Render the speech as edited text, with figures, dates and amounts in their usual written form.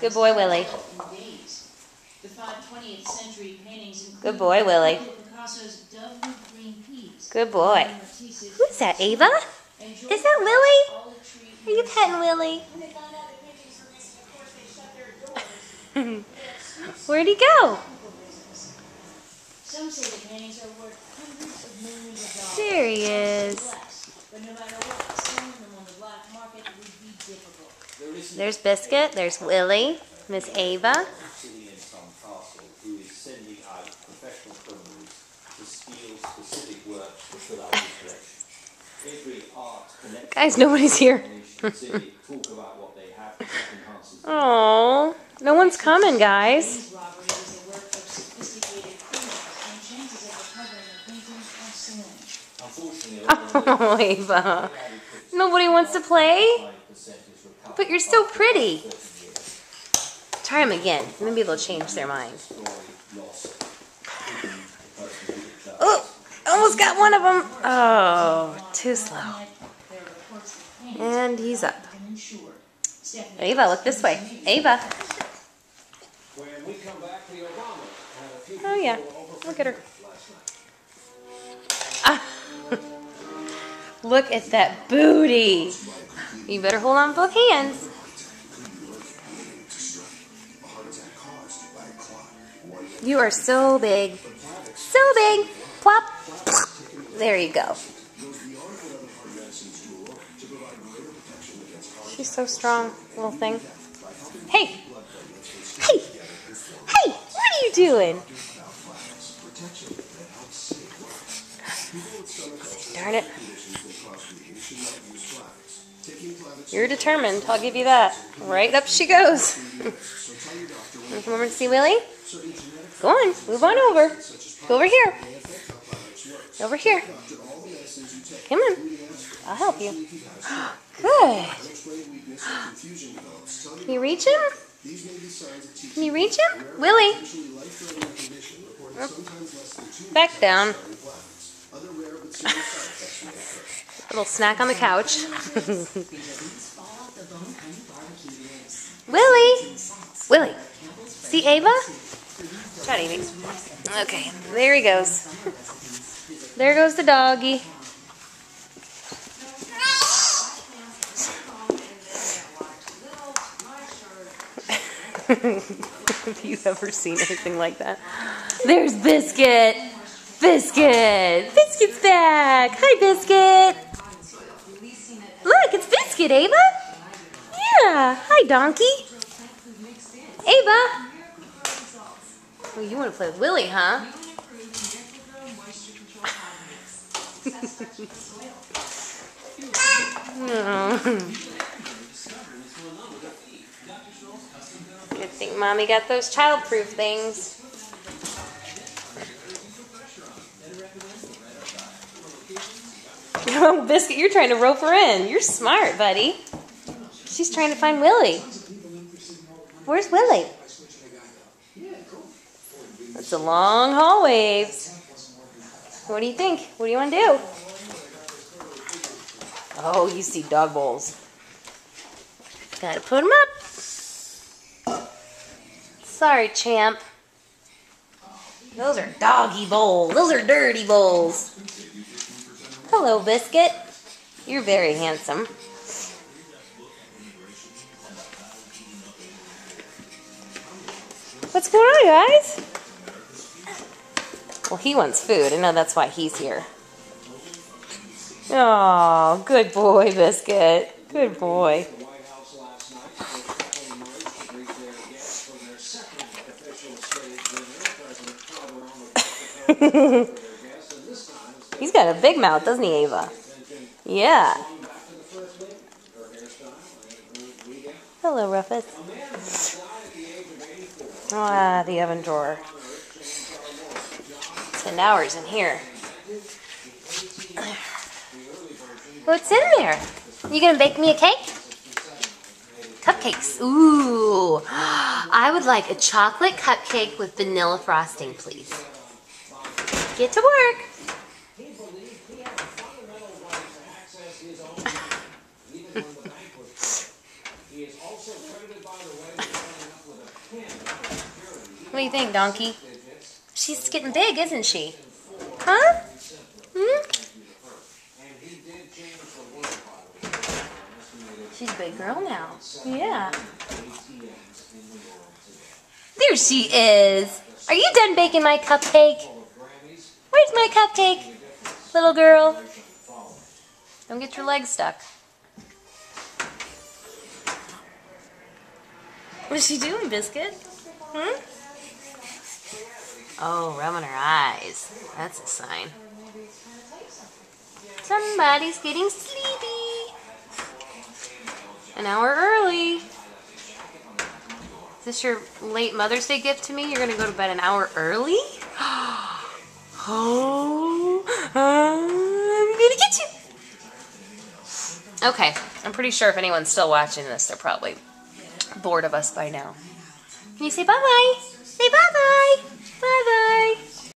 Good boy, Willie. Good boy, Willie. Good boy. Who's that, Ava? Is that Willie? Are you petting Willie? Where'd he go? Some say the paintings are worth hundreds of millions of dollars. There he is. But no matter what, selling them on the black market would be difficult. There's Biscuit. There's Willie. Miss Ava. Who is sending out professional criminals to steal specific works without restriction. Every art guys, nobody's here. Oh, no one's coming, guys. Oh, Ava. Nobody wants to play? But you're so pretty. Try them again. Maybe they'll change their mind. Oh, almost got one of them. Oh, too slow. And he's up. Ava, look this way. Ava. Oh, yeah. Look at her. Ah. Look at that booty. You better hold on with both hands. You are so big. So big. Plop. There you go. She's so strong, little thing. Hey! Hey! Hey! What are you doing? Darn it. You're determined, I'll give you that. Right up she goes. Want to come over and see Willie? Go on, move on over. Go over here. Over here. Come on. I'll help you. Good. Can you reach him? Can you reach him? Willie. Back down. Little snack on the couch. Willie. Willie. See Ava? Got Amy. Okay, there he goes. There goes the doggy. Have you ever seen anything like that? There's Biscuit. Biscuit. Biscuit's back. Hi, Biscuit. Look, it's Biscuit, Ava. Yeah. Hi, Donkey. Ava. Oh, you want to play with Willie, huh? Good thing Mommy got those child-proof things. Oh, Biscuit, you're trying to rope her in. You're smart, buddy. She's trying to find Willie. Where's Willie? It's a long haul, Waves. What do you think? What do you want to do? Oh, you see dog bowls. Gotta put them up. Sorry, champ. Those are doggy bowls. Those are dirty bowls. Hello, Biscuit. You're very handsome. What's going on, guys? Well, he wants food. I know that's why he's here. Oh, good boy, Biscuit. Good boy. He's got a big mouth, doesn't he, Ava? Yeah. Hello, Rufus. Ah, the oven drawer. 10 hours in here. What's in there? You gonna bake me a cake? Cupcakes. Ooh. I would like a chocolate cupcake with vanilla frosting, please. Get to work. do you think, Donkey? She's getting big, isn't she? Huh? Hmm? She's a big girl now. Yeah. There she is. Are you done baking my cupcake? Where's my cupcake, little girl? Don't get your legs stuck. What's she doing, Biscuit? Hmm? Oh, rubbing her eyes. That's a sign. Somebody's getting sleepy. An hour early. Is this your late Mother's Day gift to me? You're going to go to bed an hour early? Oh, I'm going to get you. Okay, I'm pretty sure if anyone's still watching this, they're probably bored of us by now. Can you say bye-bye? Say bye-bye.